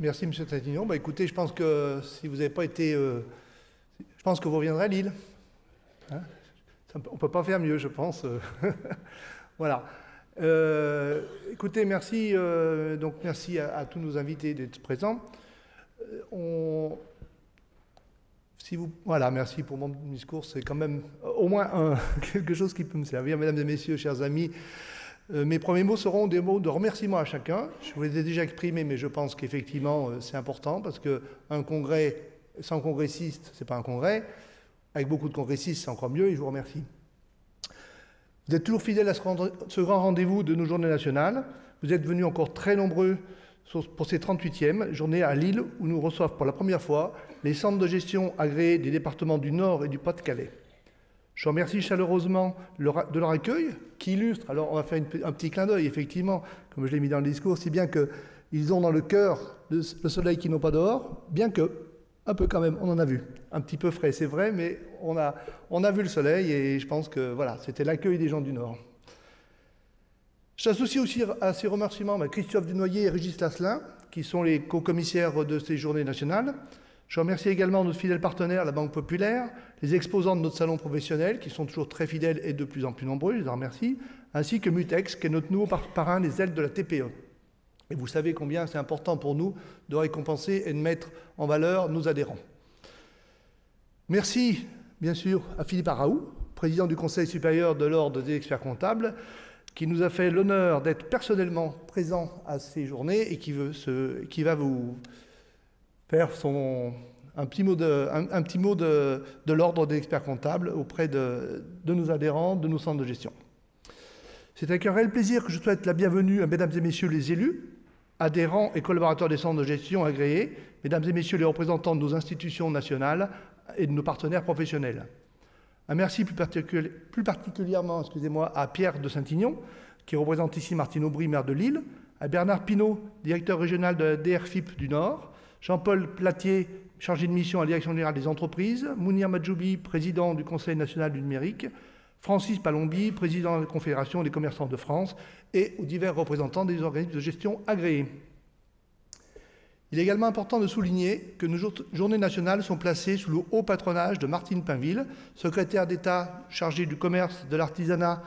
Merci, M. Trintignant. Bah, écoutez, je pense que si vous n'avez pas été... je pense que vous reviendrez à Lille. Hein, on ne peut pas faire mieux, je pense. Voilà. Écoutez, merci, donc merci à tous nos invités d'être présents. Voilà, merci pour mon discours. C'est quand même au moins quelque chose qui peut me servir. Mesdames et messieurs, chers amis, mes premiers mots seront des mots de remerciement à chacun. Je vous les ai déjà exprimés, mais je pense qu'effectivement, c'est important parce qu'un congrès sans congressistes, ce n'est pas un congrès. Avec beaucoup de congressistes, c'est encore mieux et je vous remercie. Vous êtes toujours fidèles à ce grand rendez-vous de nos journées nationales. Vous êtes venus encore très nombreux pour ces 38e journées à Lille, où nous reçoivent pour la première fois les centres de gestion agréés des départements du Nord et du Pas-de-Calais. Je remercie chaleureusement de leur accueil, qui illustre, alors on va faire un petit clin d'œil, effectivement, comme je l'ai mis dans le discours, si bien qu'ils ont dans le cœur le soleil qu'ils n'ont pas dehors, bien que, un peu quand même, on en a vu. Un petit peu frais, c'est vrai, mais on a vu le soleil et je pense que, voilà, c'était l'accueil des gens du Nord. J'associe aussi à ces remerciements Christophe Dunoyer et Régis Lasselin, qui sont les co-commissaires de ces journées nationales. Je remercie également notre fidèle partenaire, la Banque Populaire, les exposants de notre salon professionnel, qui sont toujours très fidèles et de plus en plus nombreux, je les en remercie, ainsi que Mutex, qui est notre nouveau parrain des ailes de la TPE. Et vous savez combien c'est important pour nous de récompenser et de mettre en valeur nos adhérents. Merci, bien sûr, à Philippe Araou, président du Conseil supérieur de l'Ordre des experts comptables, qui nous a fait l'honneur d'être personnellement présent à ces journées et qui va vous faire un petit mot de l'Ordre des experts comptables auprès de nos adhérents, de nos centres de gestion. C'est avec un réel plaisir que je souhaite la bienvenue à mesdames et messieurs les élus, adhérents et collaborateurs des centres de gestion agréés, mesdames et messieurs les représentants de nos institutions nationales et de nos partenaires professionnels. Un merci plus particulièrement à Pierre de Saint-Ignon, qui représente ici Martine Aubry, maire de Lille, à Bernard Pinault, directeur régional de la DRFIP du Nord, Jean-Paul Platier, chargé de mission à la Direction générale des entreprises, Mounir Madjoubi, président du Conseil national du numérique, Francis Palombi, président de la Confédération des commerçants de France, et aux divers représentants des organismes de gestion agréés. Il est également important de souligner que nos journées nationales sont placées sous le haut patronage de Martine Pinville, secrétaire d'État chargée du commerce, de l'artisanat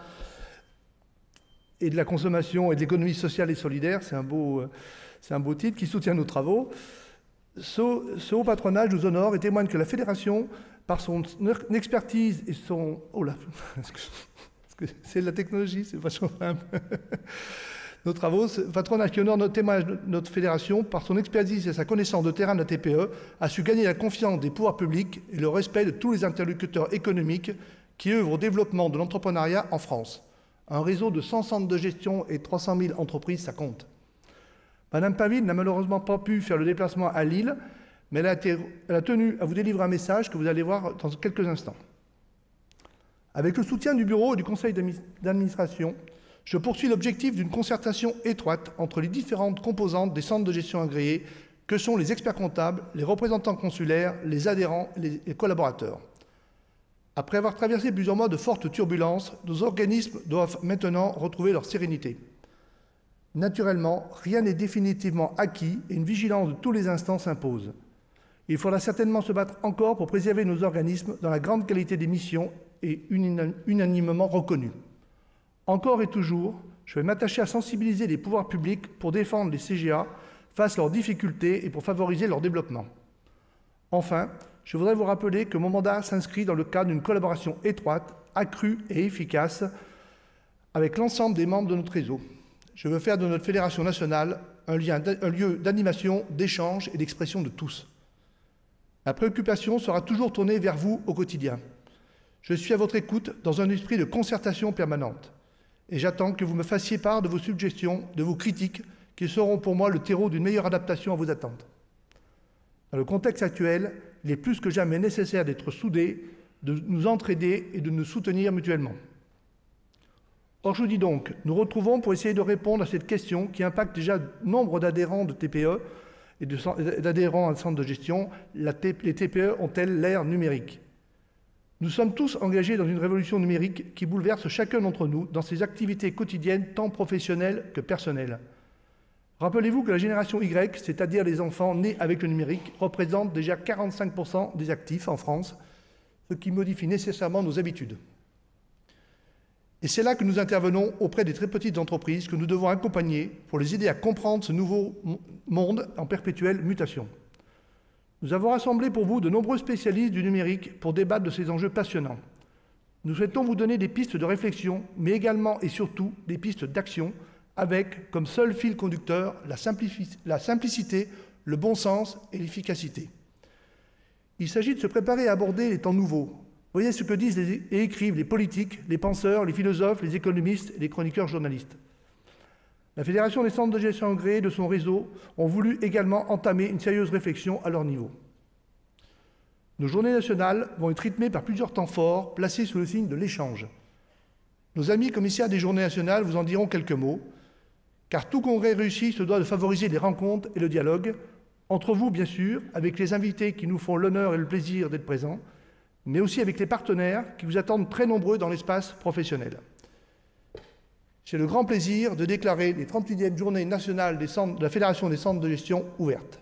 et de la consommation et de l'économie sociale et solidaire. C'est un beau titre qui soutient nos travaux. Ce haut patronage nous honore et témoigne que la Fédération, par son expertise et son... Oh là, c'est la technologie, c'est vachement simple. Nos travaux, patronage qui honore notre fédération, par son expertise et sa connaissance de terrain de la TPE, a su gagner la confiance des pouvoirs publics et le respect de tous les interlocuteurs économiques qui œuvrent au développement de l'entrepreneuriat en France. Un réseau de 100 centres de gestion et 300 000 entreprises, ça compte. Madame Pinville n'a malheureusement pas pu faire le déplacement à Lille, mais elle a tenu à vous délivrer un message que vous allez voir dans quelques instants. Avec le soutien du bureau et du conseil d'administration, je poursuis l'objectif d'une concertation étroite entre les différentes composantes des centres de gestion agréés que sont les experts comptables, les représentants consulaires, les adhérents et les collaborateurs. Après avoir traversé plusieurs mois de fortes turbulences, nos organismes doivent maintenant retrouver leur sérénité. Naturellement, rien n'est définitivement acquis et une vigilance de tous les instants s'impose. Il faudra certainement se battre encore pour préserver nos organismes dans la grande qualité des missions et unanimement reconnues. Encore et toujours, je vais m'attacher à sensibiliser les pouvoirs publics pour défendre les CGA face à leurs difficultés et pour favoriser leur développement. Enfin, je voudrais vous rappeler que mon mandat s'inscrit dans le cadre d'une collaboration étroite, accrue et efficace avec l'ensemble des membres de notre réseau. Je veux faire de notre fédération nationale un lieu d'animation, d'échange et d'expression de tous. Ma préoccupation sera toujours tournée vers vous au quotidien. Je suis à votre écoute dans un esprit de concertation permanente. Et j'attends que vous me fassiez part de vos suggestions, de vos critiques, qui seront pour moi le terreau d'une meilleure adaptation à vos attentes. Dans le contexte actuel, il est plus que jamais nécessaire d'être soudés, de nous entraider et de nous soutenir mutuellement. Or, je vous dis donc, nous retrouvons pour essayer de répondre à cette question qui impacte déjà nombre d'adhérents de TPE et d'adhérents à un centre de gestion. Les TPE ont-elles l'ère numérique? Nous sommes tous engagés dans une révolution numérique qui bouleverse chacun d'entre nous dans ses activités quotidiennes, tant professionnelles que personnelles. Rappelez-vous que la génération Y, c'est-à-dire les enfants nés avec le numérique, représente déjà 45% des actifs en France, ce qui modifie nécessairement nos habitudes. Et c'est là que nous intervenons auprès des très petites entreprises que nous devons accompagner pour les aider à comprendre ce nouveau monde en perpétuelle mutation. Nous avons rassemblé pour vous de nombreux spécialistes du numérique pour débattre de ces enjeux passionnants. Nous souhaitons vous donner des pistes de réflexion, mais également et surtout des pistes d'action avec comme seul fil conducteur la simplicité, le bon sens et l'efficacité. Il s'agit de se préparer à aborder les temps nouveaux. Voyez ce que disent et écrivent les politiques, les penseurs, les philosophes, les économistes et les chroniqueurs journalistes. La Fédération des centres de gestion agréés de son réseau ont voulu également entamer une sérieuse réflexion à leur niveau. Nos journées nationales vont être rythmées par plusieurs temps forts, placés sous le signe de l'échange. Nos amis commissaires des journées nationales vous en diront quelques mots, car tout congrès réussi se doit de favoriser les rencontres et le dialogue, entre vous bien sûr, avec les invités qui nous font l'honneur et le plaisir d'être présents, mais aussi avec les partenaires qui vous attendent très nombreux dans l'espace professionnel. J'ai le grand plaisir de déclarer les 38e journées nationales de la Fédération des centres de gestion ouvertes.